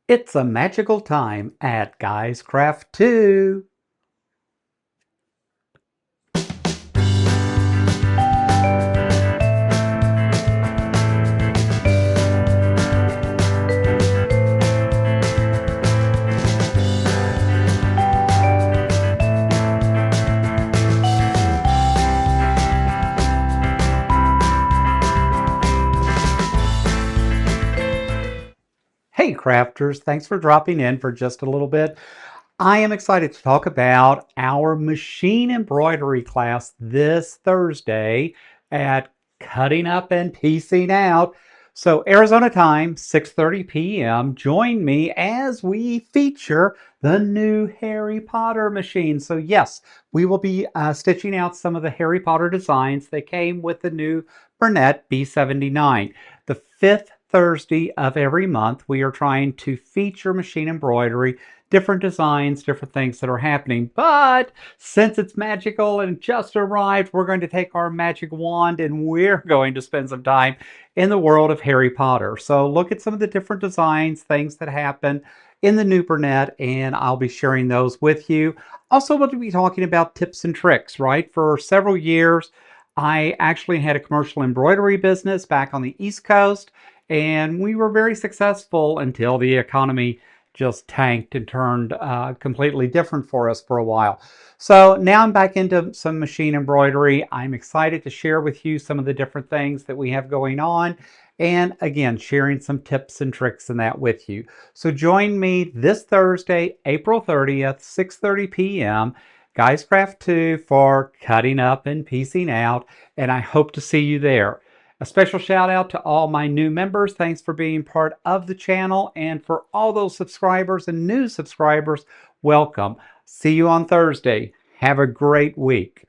It's a magical time at Guys Craft 2. Hey crafters, thanks for dropping in for just a little bit. I am excited to talk about our machine embroidery class this Thursday at Cutting Up and Piecing Out. So Arizona time, 6:30 p.m. Join me as we feature the new Harry Potter machine. So yes, we will be stitching out some of the Harry Potter designs that came with the new Bernette B79. The fifth Thursday of every month, we are trying to feature machine embroidery, different designs, different things that are happening. But since it's magical and just arrived, we're going to take our magic wand and we're going to spend some time in the world of Harry Potter. So look at some of the different designs, things that happen in the new Bernette, and I'll be sharing those with you. Also, we'll be talking about tips and tricks, right? For several years, I actually had a commercial embroidery business back on the East Coast, and we were very successful until the economy just tanked and turned completely different for us for a while. So now I'm back into some machine embroidery. I'm excited to share with you some of the different things that we have going on. And again, sharing some tips and tricks in that with you. So join me this Thursday, April 30th, 6:30 p.m. Guys Craft 2 for Cutting Up and Piecing Out. And I hope to see you there. A special shout out to all my new members. Thanks for being part of the channel. And for all those subscribers and new subscribers, welcome. See you on Thursday. Have a great week.